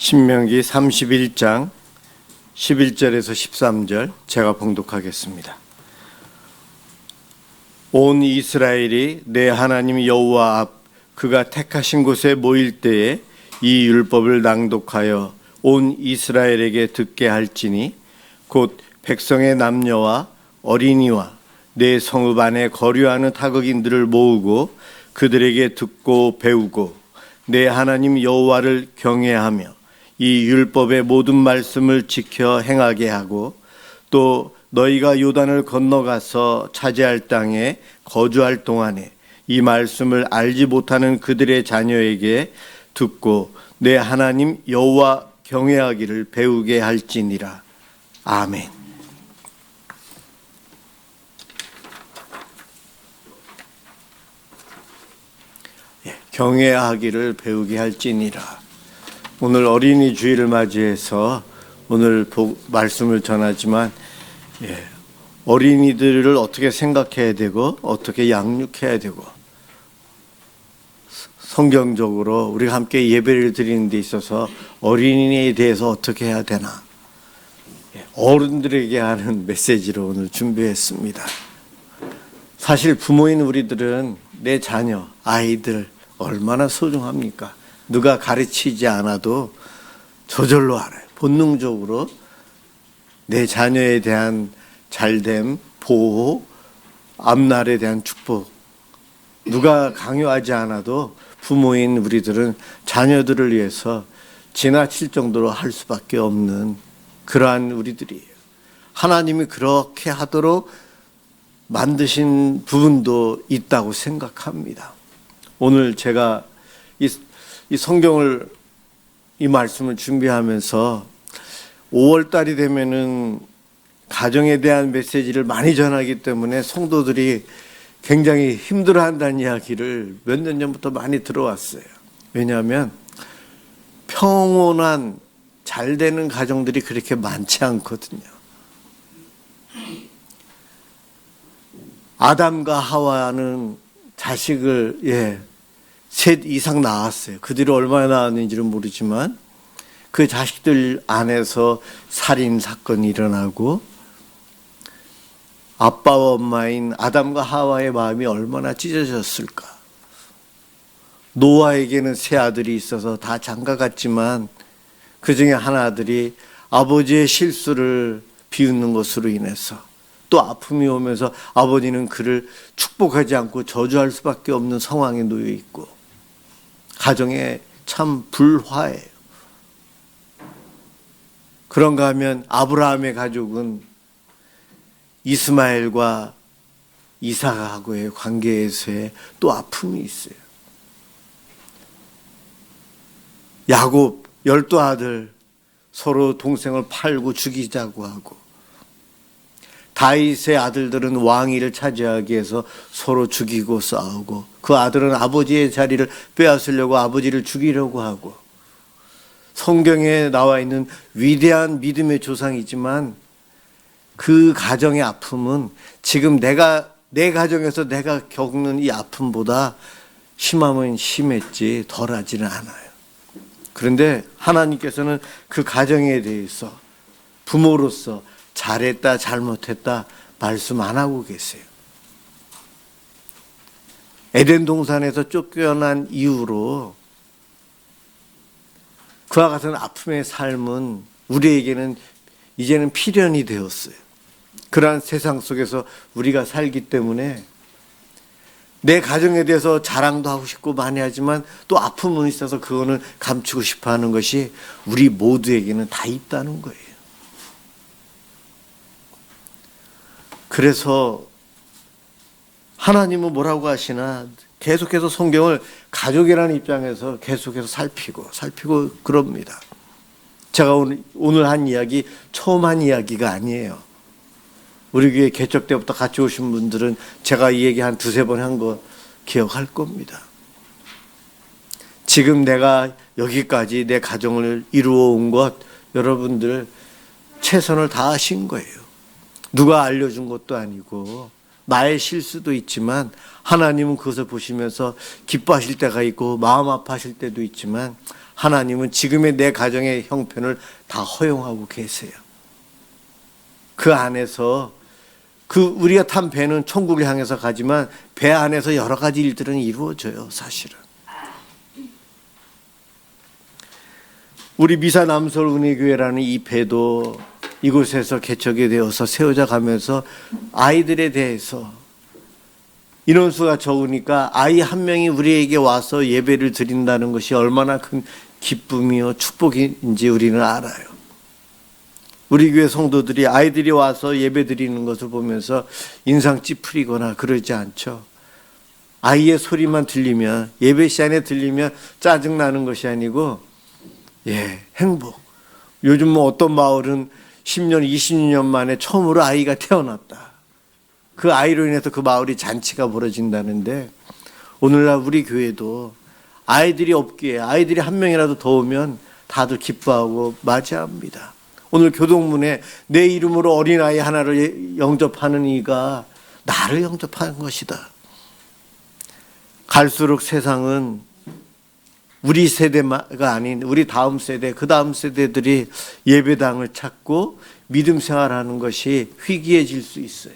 신명기 31장 11절에서 13절 제가 봉독하겠습니다. 온 이스라엘이 내 하나님 여호와 앞 그가 택하신 곳에 모일 때에 이 율법을 낭독하여 온 이스라엘에게 듣게 할지니 곧 백성의 남녀와 어린이와 내 성읍 안에 거류하는 타국인들을 모으고 그들에게 듣고 배우고 내 하나님 여호와를 경외하며 이 율법의 모든 말씀을 지켜 행하게 하고 또 너희가 요단을 건너가서 차지할 땅에 거주할 동안에 이 말씀을 알지 못하는 그들의 자녀에게 듣고 내 하나님 여호와 경외하기를 배우게 할지니라. 아멘. 경외하기를 배우게 할지니라. 오늘 어린이 주일을 맞이해서 오늘 말씀을 전하지만 어린이들을 어떻게 생각해야 되고 어떻게 양육해야 되고 성경적으로 우리가 함께 예배를 드리는 데 있어서 어린이에 대해서 어떻게 해야 되나 어른들에게 하는 메시지로 오늘 준비했습니다. 사실 부모인 우리들은 내 자녀, 아이들 얼마나 소중합니까? 누가 가르치지 않아도 저절로 알아요. 본능적으로 내 자녀에 대한 잘됨, 보호, 앞날에 대한 축복 누가 강요하지 않아도 부모인 우리들은 자녀들을 위해서 지나칠 정도로 할 수밖에 없는 그러한 우리들이에요. 하나님이 그렇게 하도록 만드신 부분도 있다고 생각합니다. 오늘 제가 이 성경을 이 말씀을 준비하면서 5월 달이 되면은 가정에 대한 메시지를 많이 전하기 때문에 성도들이 굉장히 힘들어한다는 이야기를 몇 년 전부터 많이 들어왔어요. 왜냐하면 평온한 잘 되는 가정들이 그렇게 많지 않거든요. 아담과 하와는 자식을 셋 이상 낳았어요. 그들이 얼마나 낳았는지는 모르지만 그 자식들 안에서 살인 사건이 일어나고 아빠와 엄마인 아담과 하와의 마음이 얼마나 찢어졌을까. 노아에게는 세 아들이 있어서 다 장가갔지만 그 중에 하나 아들이 아버지의 실수를 비웃는 것으로 인해서 또 아픔이 오면서 아버지는 그를 축복하지 않고 저주할 수밖에 없는 상황에 놓여 있고 가정에 참 불화해요. 그런가 하면 아브라함의 가족은 이스마엘과 이삭하고의 관계에서의 또 아픔이 있어요. 야곱 12아들 서로 동생을 팔고 죽이자고 하고 다윗의 아들들은 왕위를 차지하기 위해서 서로 죽이고 싸우고 그 아들은 아버지의 자리를 빼앗으려고 아버지를 죽이려고 하고 성경에 나와 있는 위대한 믿음의 조상이지만 그 가정의 아픔은 지금 내 가정에서 내가 겪는 이 아픔보다 심함은 심했지 덜하지는 않아요. 그런데 하나님께서는 그 가정에 대해서 부모로서 잘했다 잘못했다 말씀 안 하고 계세요. 에덴 동산에서 쫓겨난 이후로 그와 같은 아픔의 삶은 우리에게는 이제는 필연이 되었어요. 그러한 세상 속에서 우리가 살기 때문에 내 가정에 대해서 자랑도 하고 싶고 많이 하지만 또 아픔은 있어서 그거는 감추고 싶어 하는 것이 우리 모두에게는 다 있다는 거예요. 그래서 하나님은 뭐라고 하시나 계속해서 성경을 가족이라는 입장에서 계속해서 살피고 그럽니다. 제가 오늘 한 이야기 처음 한 이야기가 아니에요. 우리 교회 개척 때부터 같이 오신 분들은 제가 이 얘기 한 두세 번 한 거 기억할 겁니다. 지금 내가 여기까지 내 가정을 이루어 온 것 여러분들 최선을 다하신 거예요. 누가 알려준 것도 아니고 나의 실수도 있지만 하나님은 그것을 보시면서 기뻐하실 때가 있고 마음 아파하실 때도 있지만 하나님은 지금의 내 가정의 형편을 다 허용하고 계세요. 그 안에서 우리가 탄 배는 천국을 향해서 가지만 배 안에서 여러 가지 일들은 이루어져요, 사실은. 우리 미사 남설 은혜교회라는 이 배도 이곳에서 개척이 되어서 세워져 가면서 아이들에 대해서 인원수가 적으니까 아이 한 명이 우리에게 와서 예배를 드린다는 것이 얼마나 큰 기쁨이요 축복인지 우리는 알아요. 우리 교회 성도들이 아이들이 와서 예배 드리는 것을 보면서 인상 찌푸리거나 그러지 않죠. 아이의 소리만 들리면, 예배 시간에 들리면 짜증나는 것이 아니고 행복. 요즘 뭐 어떤 마을은 10년, 20년 만에 처음으로 아이가 태어났다. 그 아이로 인해서 그 마을이 잔치가 벌어진다는데, 오늘날 우리 교회도 아이들이 없기에 아이들이 한 명이라도 더 오면 다들 기뻐하고 맞이합니다. 오늘 교동문에 내 이름으로 어린아이 하나를 영접하는 이가 나를 영접하는 것이다. 갈수록 세상은 우리 세대가 아닌 우리 다음 세대, 그 다음 세대들이 예배당을 찾고 믿음 생활하는 것이 희귀해질 수 있어요.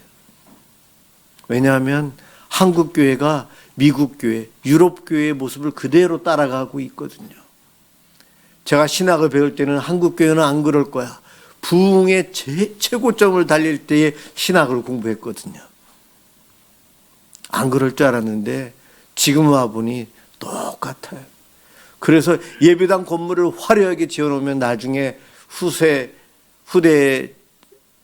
왜냐하면 한국 교회가 미국 교회, 유럽 교회의 모습을 그대로 따라가고 있거든요. 제가 신학을 배울 때는 한국 교회는 안 그럴 거야. 부흥의 최고점을 달릴 때에 신학을 공부했거든요. 안 그럴 줄 알았는데 지금 와보니 똑같아요. 그래서 예배당 건물을 화려하게 지어놓으면 나중에 후대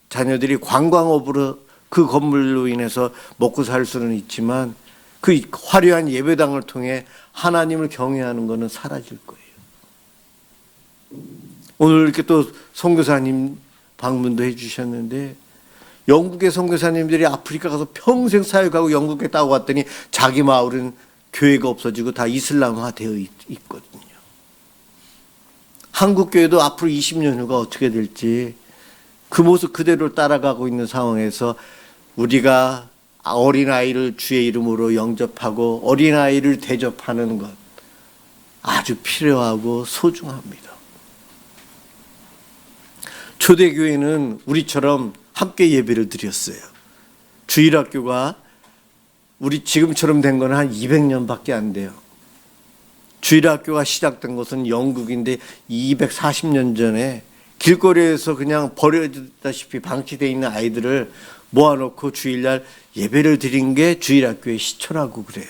자녀들이 관광업으로 그 건물로 인해서 먹고 살 수는 있지만 그 화려한 예배당을 통해 하나님을 경외하는 것은 사라질 거예요. 오늘 이렇게 또 선교사님 방문도 해주셨는데, 영국의 선교사님들이 아프리카 가서 평생 사역하고 영국에 따고 왔더니 자기 마을은 교회가 없어지고 다 이슬람화 되어 있거든요. 한국 교회도 앞으로 20년 후가 어떻게 될지 그 모습 그대로 따라가고 있는 상황에서 우리가 어린아이를 주의 이름으로 영접하고 어린아이를 대접하는 것 아주 필요하고 소중합니다. 초대교회는 우리처럼 함께 예배를 드렸어요. 주일학교가 우리 지금처럼 된 건 한 200년밖에 안 돼요. 주일학교가 시작된 것은 영국인데 240년 전에 길거리에서 그냥 버려지다시피 방치되어 있는 아이들을 모아놓고 주일날 예배를 드린 게 주일학교의 시초라고 그래요.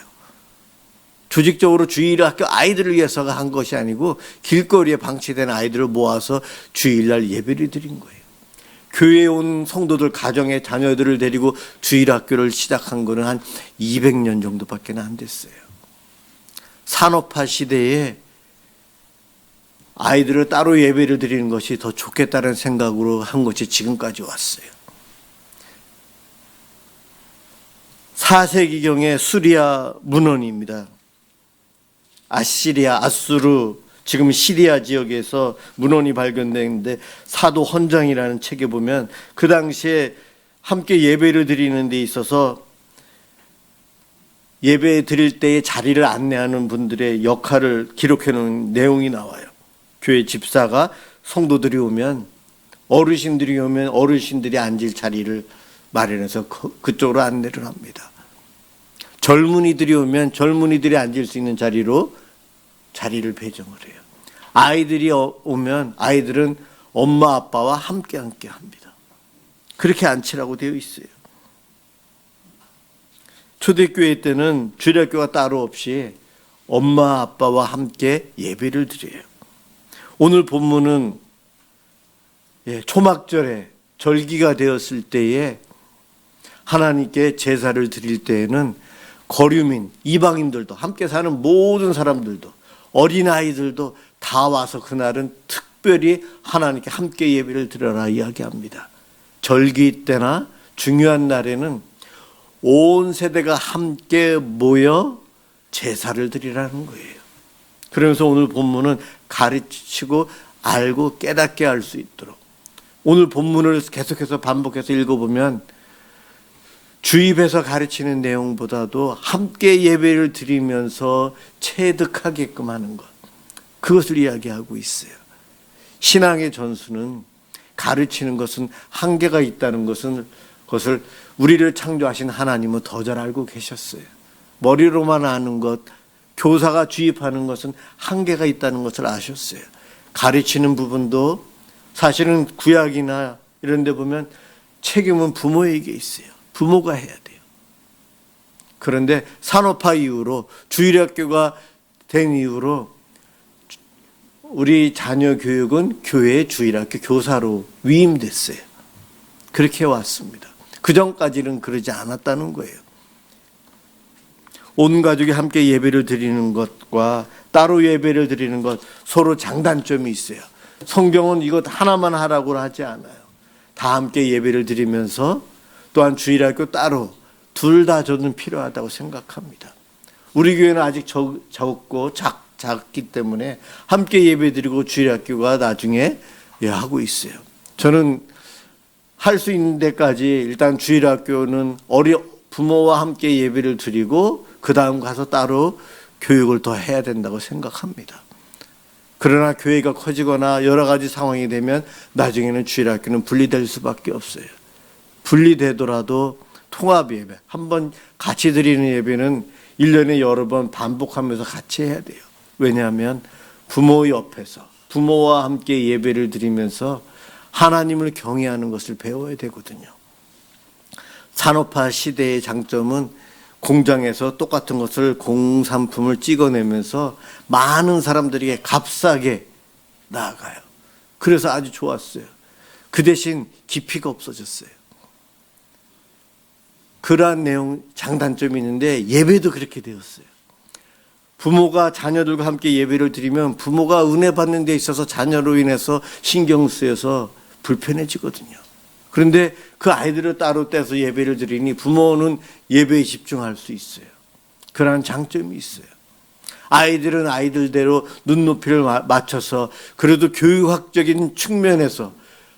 조직적으로 주일학교 아이들을 위해서가 한 것이 아니고 길거리에 방치된 아이들을 모아서 주일날 예배를 드린 거예요. 교회에 온 성도들 가정의 자녀들을 데리고 주일학교를 시작한 거는 한 200년 정도밖에 안 됐어요. 산업화 시대에 아이들을 따로 예배를 드리는 것이 더 좋겠다는 생각으로 한 것이 지금까지 왔어요. 4세기경의 수리아 문헌입니다. 아시리아, 아수르, 지금 시리아 지역에서 문헌이 발견되는데 사도 헌장이라는 책에 보면 그 당시에 함께 예배를 드리는 데 있어서 예배 드릴 때의 자리를 안내하는 분들의 역할을 기록해 놓은 내용이 나와요. 교회 집사가 성도들이 오면, 어르신들이 오면 어르신들이 앉을 자리를 마련해서 그쪽으로 안내를 합니다. 젊은이들이 오면 젊은이들이 앉을 수 있는 자리로 자리를 배정을 해요. 아이들이 오면 아이들은 엄마 아빠와 함께 합니다. 그렇게 앉히라고 되어 있어요. 초대교회 때는 주일학교가 따로 없이 엄마 아빠와 함께 예배를 드려요. 오늘 본문은 초막절에 절기가 되었을 때에 하나님께 제사를 드릴 때에는 거류민, 이방인들도 함께 사는 모든 사람들도 어린아이들도 다 와서 그날은 특별히 하나님께 함께 예배를 드려라 이야기합니다. 절기 때나 중요한 날에는 온 세대가 함께 모여 제사를 드리라는 거예요. 그러면서 오늘 본문은 가르치고 알고 깨닫게 할 수 있도록, 오늘 본문을 계속해서 반복해서 읽어보면 주입해서 가르치는 내용보다도 함께 예배를 드리면서 체득하게끔 하는 것, 그것을 이야기하고 있어요. 신앙의 전수는 가르치는 것은 한계가 있다는 것을 우리를 창조하신 하나님은 더 잘 알고 계셨어요. 머리로만 아는 것, 교사가 주입하는 것은 한계가 있다는 것을 아셨어요. 가르치는 부분도 사실은 구약이나 이런 데 보면 책임은 부모에게 있어요. 부모가 해야 돼요. 그런데 산업화 이후로 주일학교가 된 이후로 우리 자녀 교육은 교회 주일학교 교사로 위임됐어요. 그렇게 왔습니다. 그 전까지는 그러지 않았다는 거예요. 온 가족이 함께 예배를 드리는 것과 따로 예배를 드리는 것 서로 장단점이 있어요. 성경은 이것 하나만 하라고 하지 않아요. 다 함께 예배를 드리면서 또한 주일학교 따로 둘 다 저는 필요하다고 생각합니다. 우리 교회는 아직 적고 작기 때문에 함께 예배드리고 주일학교가 나중에 하고 있어요. 저는 할 수 있는 데까지 일단 주일학교는 부모와 함께 예배를 드리고 그 다음 가서 따로 교육을 더 해야 된다고 생각합니다. 그러나 교회가 커지거나 여러 가지 상황이 되면 나중에는 주일학교는 분리될 수밖에 없어요. 분리되더라도 통합 예배, 한번 같이 드리는 예배는 1년에 여러 번 반복하면서 같이 해야 돼요. 왜냐하면 부모 옆에서 부모와 함께 예배를 드리면서 하나님을 경외하는 것을 배워야 되거든요. 산업화 시대의 장점은 공장에서 똑같은 것을 공산품을 찍어내면서 많은 사람들에게 값싸게 나아가요. 그래서 아주 좋았어요. 그 대신 깊이가 없어졌어요. 그러한 내용 장단점이 있는데 예배도 그렇게 되었어요. 부모가 자녀들과 함께 예배를 드리면 부모가 은혜 받는 데 있어서 자녀로 인해서 신경 쓰여서 불편해지거든요. 그런데 그 아이들을 따로 떼서 예배를 드리니 부모는 예배에 집중할 수 있어요. 그러한 장점이 있어요. 아이들은 아이들대로 눈높이를 맞춰서 그래도 교육학적인 측면에서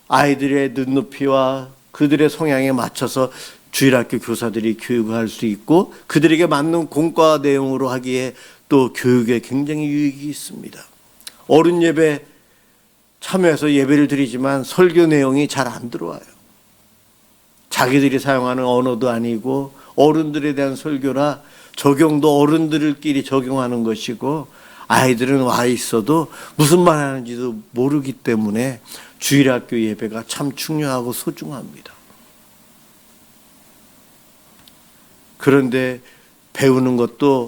아이들의 눈높이와 그들의 성향에 맞춰서 주일학교 교사들이 교육을 할 수 있고 그들에게 맞는 공과 내용으로 하기에 또 교육에 굉장히 유익이 있습니다. 어른 예배 참여해서 예배를 드리지만 설교 내용이 잘 안 들어와요. 자기들이 사용하는 언어도 아니고 어른들에 대한 설교라 적용도 어른들끼리 적용하는 것이고 아이들은 와 있어도 무슨 말 하는지도 모르기 때문에 주일학교 예배가 참 중요하고 소중합니다. 그런데 배우는 것도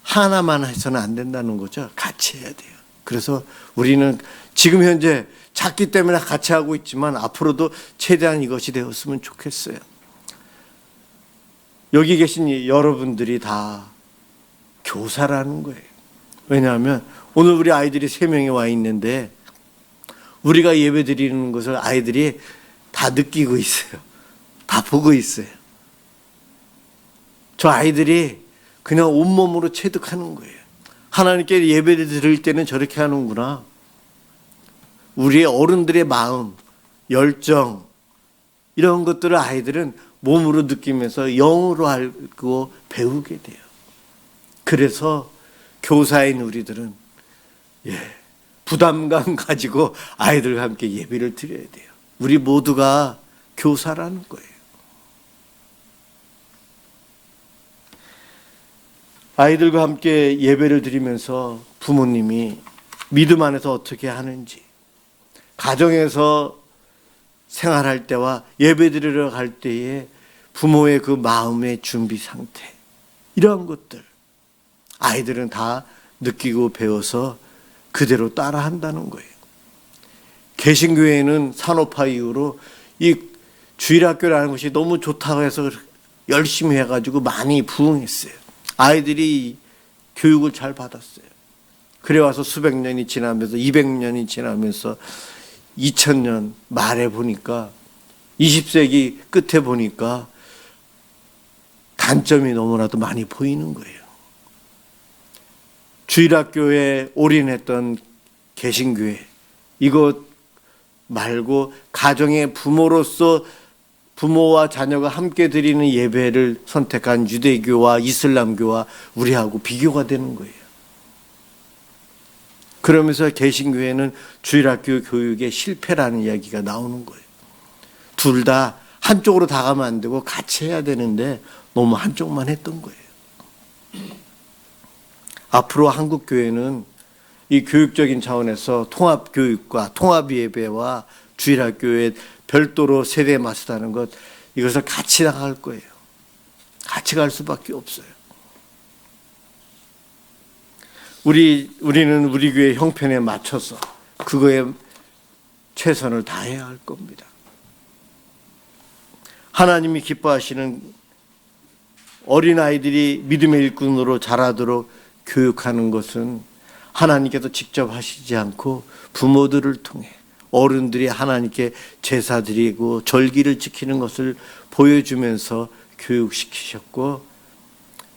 하나만 해서는 안 된다는 거죠. 같이 해야 돼요. 그래서 우리는 지금 현재 작기 때문에 같이 하고 있지만 앞으로도 최대한 이것이 되었으면 좋겠어요. 여기 계신 여러분들이 다 교사라는 거예요. 왜냐하면 오늘 우리 아이들이 3명이 와 있는데 우리가 예배 드리는 것을 아이들이 다 느끼고 있어요. 다 보고 있어요. 저 아이들이 그냥 온몸으로 체득하는 거예요. 하나님께 예배를 드릴 때는 저렇게 하는구나. 우리의 어른들의 마음, 열정 이런 것들을 아이들은 몸으로 느끼면서 영으로 알고 배우게 돼요. 그래서 교사인 우리들은 부담감 가지고 아이들과 함께 예배를 드려야 돼요. 우리 모두가 교사라는 거예요. 아이들과 함께 예배를 드리면서 부모님이 믿음 안에서 어떻게 하는지, 가정에서 생활할 때와 예배 드리러 갈 때의 부모의 그 마음의 준비 상태, 이러한 것들 아이들은 다 느끼고 배워서 그대로 따라한다는 거예요. 개신교회는 산업화 이후로 이 주일학교라는 것이 너무 좋다고 해서 열심히 해가지고 많이 부흥했어요. 아이들이 교육을 잘 받았어요. 그래 와서 수백 년이 지나면서 200년이 지나면서 2000년 말에 보니까 20세기 끝에 보니까 단점이 너무나도 많이 보이는 거예요. 주일학교에 올인했던 개신교회, 이것 말고 가정의 부모로서 부모와 자녀가 함께 드리는 예배를 선택한 유대교와 이슬람교와 우리하고 비교가 되는 거예요. 그러면서 개신교회는 주일학교 교육의 실패라는 이야기가 나오는 거예요. 둘 다 한쪽으로 다 가면 안 되고 같이 해야 되는데 너무 한쪽만 했던 거예요. 앞으로 한국 교회는 이 교육적인 차원에서 통합 교육과 통합 예배와 주일학교에 별도로 세대에 맞서다는 것, 이것을 같이 나갈 거예요. 같이 갈 수밖에 없어요. 우리는 우리 교회 형편에 맞춰서 그거에 최선을 다해야 할 겁니다. 하나님이 기뻐하시는 어린아이들이 믿음의 일꾼으로 자라도록 교육하는 것은 하나님께서 직접 하시지 않고 부모들을 통해 어른들이 하나님께 제사 드리고 절기를 지키는 것을 보여주면서 교육시키셨고,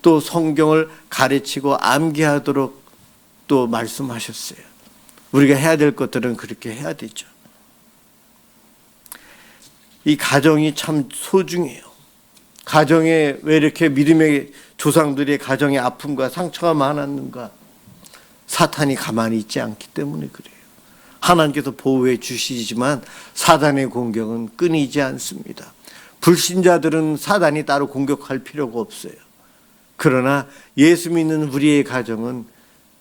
또 성경을 가르치고 암기하도록 또 말씀하셨어요. 우리가 해야 될 것들은 그렇게 해야 되죠. 이 가정이 참 소중해요. 가정에 왜 이렇게 믿음의 조상들의 가정의 아픔과 상처가 많았는가? 사탄이 가만히 있지 않기 때문에 그래요. 하나님께서 보호해 주시지만 사단의 공격은 끊이지 않습니다. 불신자들은 사단이 따로 공격할 필요가 없어요. 그러나 예수 믿는 우리의 가정은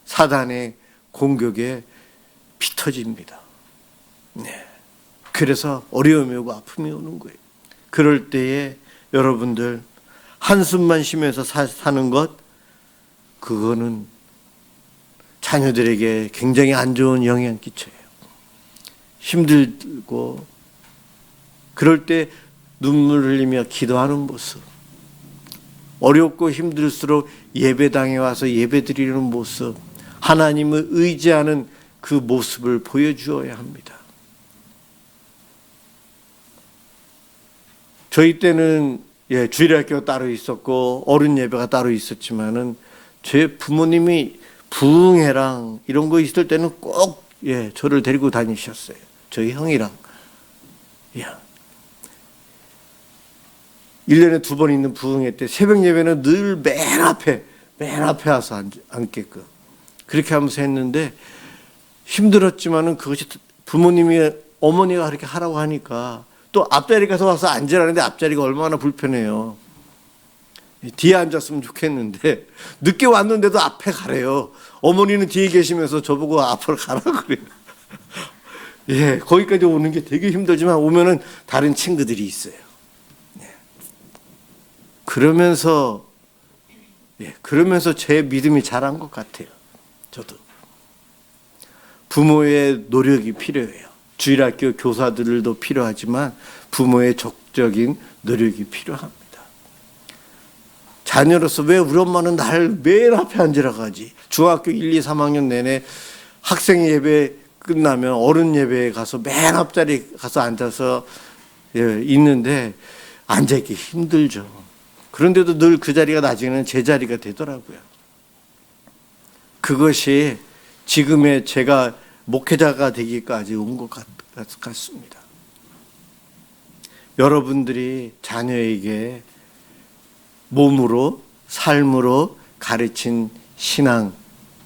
사단의 공격에 피터집니다. 네. 그래서 어려움이 오고 아픔이 오는 거예요. 그럴 때에 여러분들 한숨만 쉬면서 사는 것, 그거는 자녀들에게 굉장히 안 좋은 영향 끼쳐요. 힘들고 그럴 때 눈물 흘리며 기도하는 모습, 어렵고 힘들수록 예배당에 와서 예배드리는 모습, 하나님을 의지하는 그 모습을 보여주어야 합니다. 저희 때는 주일학교가 따로 있었고 어른 예배가 따로 있었지만은 제 부모님이 부흥회랑 이런 거 있을 때는 꼭 저를 데리고 다니셨어요. 저희 형이랑. 1년에 2번 있는 부흥회 때 새벽 예배는 늘 맨 앞에 와서 앉게끔 그렇게 하면서 했는데, 힘들었지만은 그것이 부모님이 어머니가 그렇게 하라고 하니까 또 앞자리 가서 와서 앉으라는데 앞자리가 얼마나 불편해요. 뒤에 앉았으면 좋겠는데 늦게 왔는데도 앞에 가래요. 어머니는 뒤에 계시면서 저보고 앞으로 가라고 그래요. 거기까지 오는 게 되게 힘들지만 오면은 다른 친구들이 있어요. 그러면서 제 믿음이 자란 것 같아요. 저도 부모의 노력이 필요해요. 주일학교 교사들도 필요하지만 부모의 적극적인 노력이 필요합니다. 자녀로서 왜 우리 엄마는 날 맨 앞에 앉으라고 하지? 중학교 1, 2, 3학년 내내 학생 예배 끝나면 어른 예배에 가서 맨 앞자리 가서 앉아서 있는데 앉아있기 힘들죠. 그런데도 늘 그 자리가 나중에는 제 자리가 되더라고요. 그것이 지금의 제가 목회자가 되기까지 온 것 같습니다. 여러분들이 자녀에게 몸으로, 삶으로 가르친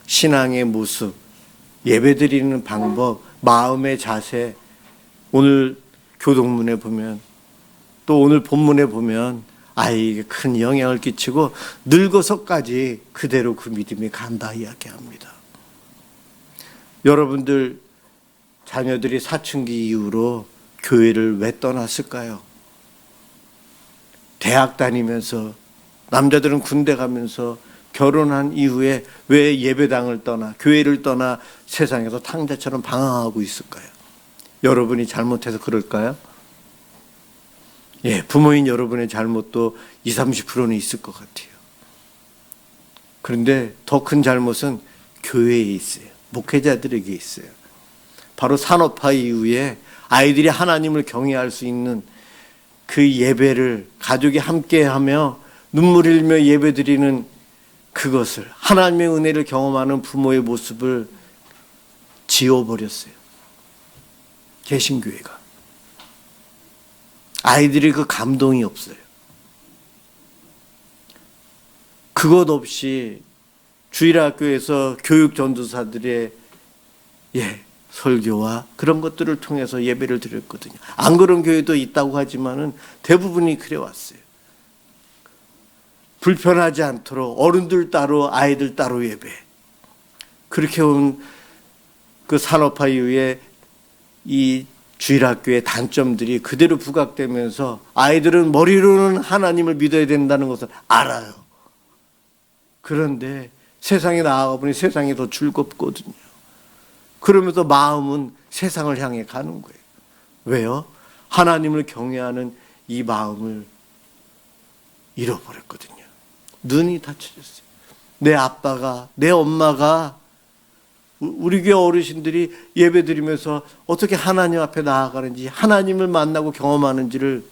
신앙의 모습, 예배드리는 방법, 마음의 자세, 오늘 교동문에 보면, 또 오늘 본문에 보면 아이에게 큰 영향을 끼치고 늙어서까지 그대로 그 믿음이 간다 이야기합니다. 여러분들 자녀들이 사춘기 이후로 교회를 왜 떠났을까요? 대학 다니면서, 남자들은 군대 가면서, 결혼한 이후에 왜 예배당을 떠나 교회를 떠나 세상에서 탕자처럼 방황하고 있을까요? 여러분이 잘못해서 그럴까요? 부모인 여러분의 잘못도 20, 30%는 있을 것 같아요. 그런데 더 큰 잘못은 교회에 있어요. 목회자들에게 있어요. 바로 산업화 이후에 아이들이 하나님을 경외할 수 있는 그 예배를 가족이 함께하며 눈물 흘리며 예배드리는 그것을, 하나님의 은혜를 경험하는 부모의 모습을 지워버렸어요. 개신교회가. 아이들이 그 감동이 없어요. 그것 없이 주일학교에서 교육 전도사들의 설교와 그런 것들을 통해서 예배를 드렸거든요. 안 그런 교회도 있다고 하지만은 대부분이 그래 왔어요. 불편하지 않도록 어른들 따로 아이들 따로 예배. 그렇게 온 그 산업화 이후에 이 주일학교의 단점들이 그대로 부각되면서 아이들은 머리로는 하나님을 믿어야 된다는 것을 알아요. 그런데 세상에 나아가 보니 세상이 더 즐겁거든요. 그러면서 마음은 세상을 향해 가는 거예요. 왜요? 하나님을 경외하는 이 마음을 잃어버렸거든요. 눈이 닫혀졌어요. 내 아빠가, 내 엄마가, 우리 교회 어르신들이 예배 드리면서 어떻게 하나님 앞에 나아가는지, 하나님을 만나고 경험하는지를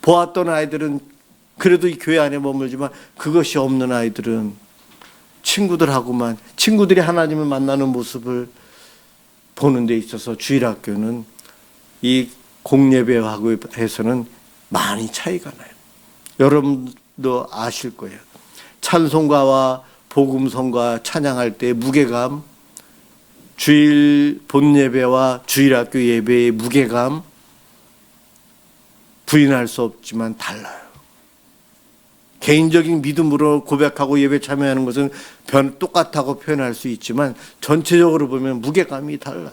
보았던 아이들은 그래도 이 교회 안에 머물지만, 그것이 없는 아이들은 친구들하고만, 친구들이 하나님을 만나는 모습을 보는 데 있어서 주일학교는 이 공예배하고 해서는 많이 차이가 나요. 여러분도 아실 거예요. 찬송가와 복음성가 찬양할 때 무게감, 주일 본예배와 주일학교 예배의 무게감 부인할 수 없지만 달라요. 개인적인 믿음으로 고백하고 예배 참여하는 것은 똑같다고 표현할 수 있지만 전체적으로 보면 무게감이 달라요.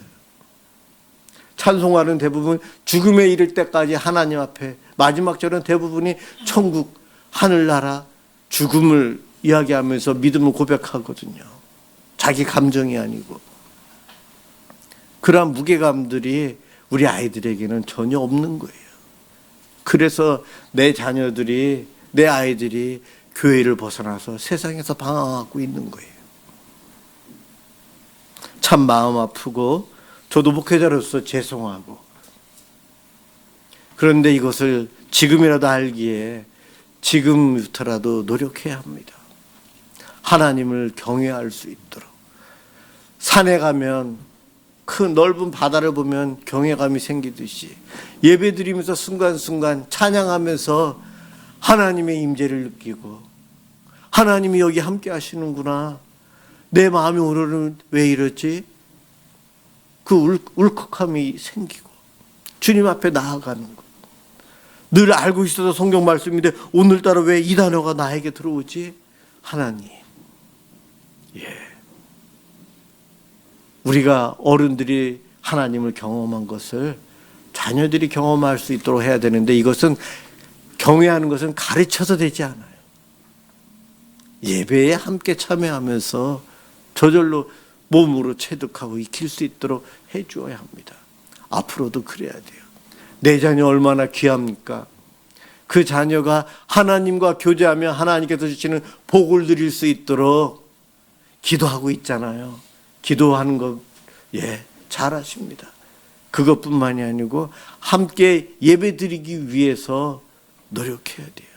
찬송가는 대부분 죽음에 이를 때까지 하나님 앞에, 마지막 절은 대부분이 천국, 하늘나라, 죽음을 이야기하면서 믿음을 고백하거든요. 자기 감정이 아니고. 그러한 무게감들이 우리 아이들에게는 전혀 없는 거예요. 그래서 내 자녀들이, 내 아이들이 교회를 벗어나서 세상에서 방황하고 있는 거예요. 참 마음 아프고 저도 목회자로서 죄송하고, 그런데 이것을 지금이라도 알기에 지금부터라도 노력해야 합니다. 하나님을 경외할 수 있도록. 산에 가면 큰 넓은 바다를 보면 경외감이 생기듯이 예배드리면서 순간순간 찬양하면서 하나님의 임재를 느끼고, 하나님이 여기 함께 하시는구나, 내 마음이 오늘은 왜 이러지? 그 울컥함이 생기고 주님 앞에 나아가는 것. 늘 알고 있어도 성경 말씀인데 오늘따라 왜 이 단어가 나에게 들어오지? 하나님. 우리가 어른들이 하나님을 경험한 것을 자녀들이 경험할 수 있도록 해야 되는데, 이것은 경외하는 것은 가르쳐서 되지 않아요. 예배에 함께 참여하면서 저절로 몸으로 체득하고 익힐 수 있도록 해주어야 합니다. 앞으로도 그래야 돼요. 내 자녀 얼마나 귀합니까? 그 자녀가 하나님과 교제하며 하나님께서 주시는 복을 누릴 수 있도록 기도하고 있잖아요. 기도하는 것, 잘하십니다. 그것뿐만이 아니고 함께 예배 드리기 위해서 노력해야 돼요.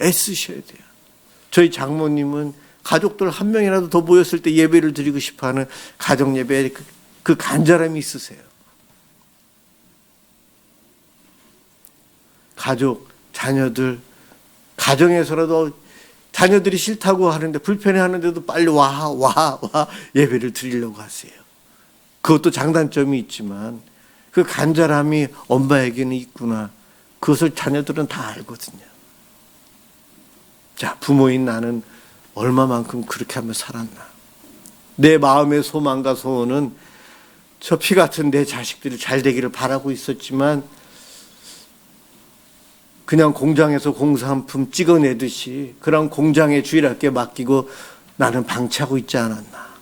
애쓰셔야 돼요. 저희 장모님은 가족들 한 명이라도 더 모였을 때 예배를 드리고 싶어하는 가정 예배에 그 간절함이 있으세요. 가족, 자녀들, 가정에서라도 자녀들이 싫다고 하는데, 불편해하는데도 빨리 와 예배를 드리려고 하세요. 그것도 장단점이 있지만 그 간절함이 엄마에게는 있구나, 그것을 자녀들은 다 알거든요. 자, 부모인 나는 얼마만큼 그렇게 하며 살았나. 내 마음의 소망과 소원은 저 피 같은 내 자식들이 잘 되기를 바라고 있었지만, 그냥 공장에서 공산품 찍어내듯이 그런 공장의 주일학교에 맡기고 나는 방치하고 있지 않았나.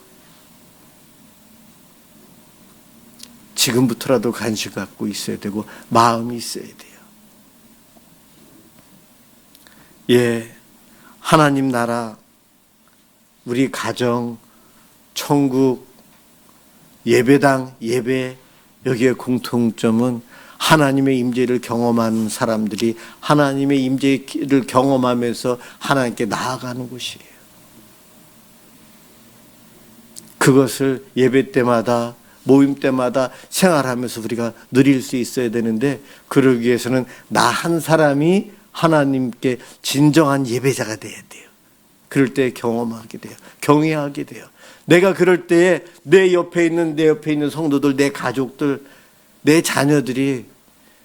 지금부터라도 간식 갖고 있어야 되고 마음이 있어야 돼요. 하나님 나라, 우리 가정, 천국, 예배당, 예배, 여기에 공통점은 하나님의 임재를 경험하는 사람들이 하나님의 임재를 경험하면서 하나님께 나아가는 곳이에요. 그것을 예배 때마다, 모임 때마다 생활하면서 우리가 누릴 수 있어야 되는데, 그러기 위해서는 나 한 사람이 하나님께 진정한 예배자가 돼야 돼요. 그럴 때 경험하게 돼요. 경외하게 돼요. 내가 그럴 때에 내 옆에 있는 성도들, 내 가족들, 내 자녀들이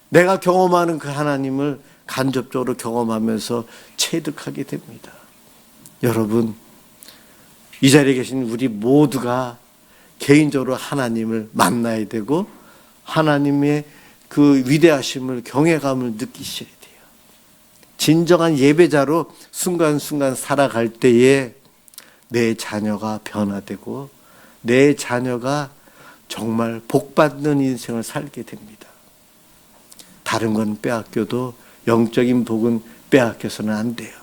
내가 경험하는 그 하나님을 간접적으로 경험하면서 체득하게 됩니다. 여러분, 이 자리에 계신 우리 모두가 개인적으로 하나님을 만나야 되고 하나님의 그 위대하심을, 경외감을 느끼셔야 돼요. 진정한 예배자로 순간순간 살아갈 때에 내 자녀가 변화되고 내 자녀가 정말 복받는 인생을 살게 됩니다. 다른 건 빼앗겨도 영적인 복은 빼앗겨서는 안 돼요.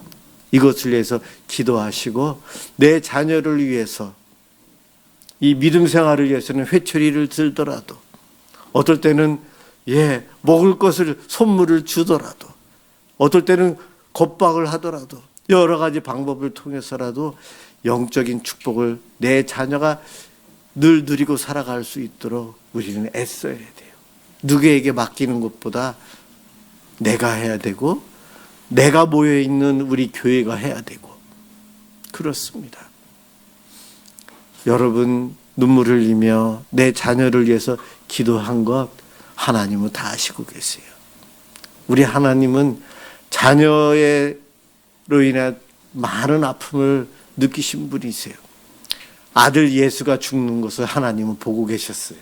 이것을 위해서 기도하시고 내 자녀를 위해서, 이 믿음 생활을 위해서는 회초리를 들더라도, 어떨 때는 먹을 것을, 선물을 주더라도, 어떨 때는 겁박을 하더라도, 여러 가지 방법을 통해서라도 영적인 축복을 내 자녀가 늘 누리고 살아갈 수 있도록 우리는 애써야 돼요. 누구에게 맡기는 것보다 내가 해야 되고, 내가 모여있는 우리 교회가 해야 되고, 그렇습니다. 여러분, 눈물 흘리며 내 자녀를 위해서 기도한 것 하나님은 다 아시고 계세요. 우리 하나님은 자녀로 인해 많은 아픔을 느끼신 분이세요. 아들 예수가 죽는 것을 하나님은 보고 계셨어요.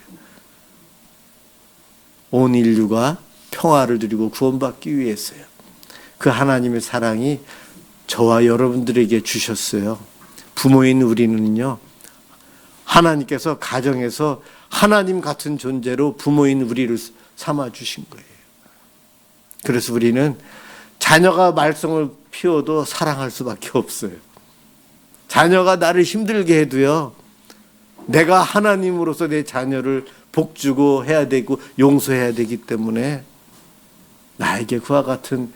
온 인류가 평화를 누리고 구원받기 위해서요. 그 하나님의 사랑이 저와 여러분들에게 주셨어요. 부모인 우리는요, 하나님께서 가정에서 하나님 같은 존재로 부모인 우리를 삼아주신 거예요. 그래서 우리는 자녀가 말썽을 피워도 사랑할 수밖에 없어요. 자녀가 나를 힘들게 해도요, 내가 하나님으로서 내 자녀를 복주고 해야 되고 용서해야 되기 때문에 나에게 그와 같은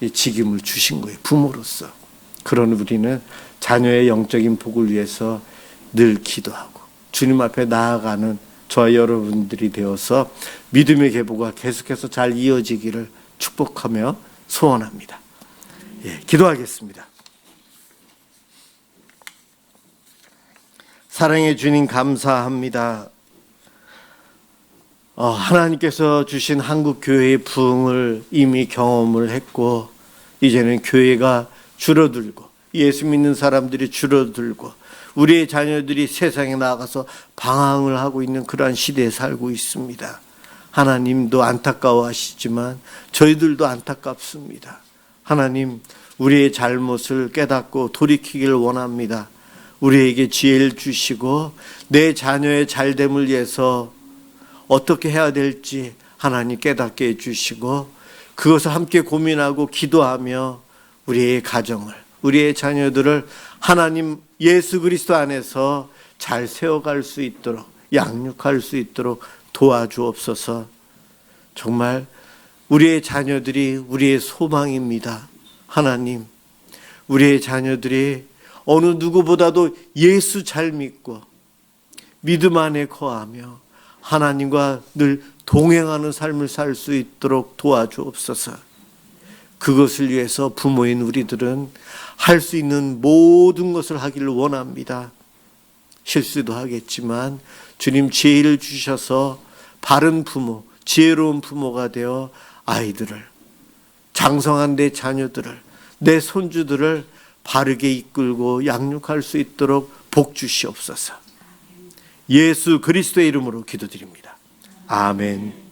직임을 주신 거예요. 부모로서. 그런 우리는 자녀의 영적인 복을 위해서 늘 기도하고 주님 앞에 나아가는 저와 여러분들이 되어서 믿음의 계보가 계속해서 잘 이어지기를 축복하며 소원합니다. 기도하겠습니다. 사랑의 주님, 감사합니다. 하나님께서 주신 한국 교회의 부흥을 이미 경험을 했고, 이제는 교회가 줄어들고 예수 믿는 사람들이 줄어들고 우리의 자녀들이 세상에 나가서 방황을 하고 있는 그러한 시대에 살고 있습니다. 하나님도 안타까워하시지만 저희들도 안타깝습니다. 하나님, 우리의 잘못을 깨닫고 돌이키기를 원합니다. 우리에게 지혜를 주시고 내 자녀의 잘됨을 위해서 어떻게 해야 될지 하나님 깨닫게 해주시고, 그것을 함께 고민하고 기도하며 우리의 가정을, 우리의 자녀들을 하나님 예수 그리스도 안에서 잘 세워갈 수 있도록, 양육할 수 있도록 도와주옵소서. 정말 우리의 자녀들이 우리의 소망입니다. 하나님, 우리의 자녀들이 어느 누구보다도 예수 잘 믿고 믿음 안에 거하며 하나님과 늘 동행하는 삶을 살 수 있도록 도와주옵소서. 그것을 위해서 부모인 우리들은 할 수 있는 모든 것을 하기를 원합니다. 실수도 하겠지만 주님 지혜를 주셔서 바른 부모, 지혜로운 부모가 되어 아이들을, 장성한 내 자녀들을, 내 손주들을 바르게 이끌고 양육할 수 있도록 복 주시옵소서. 예수 그리스도의 이름으로 기도드립니다. 아멘.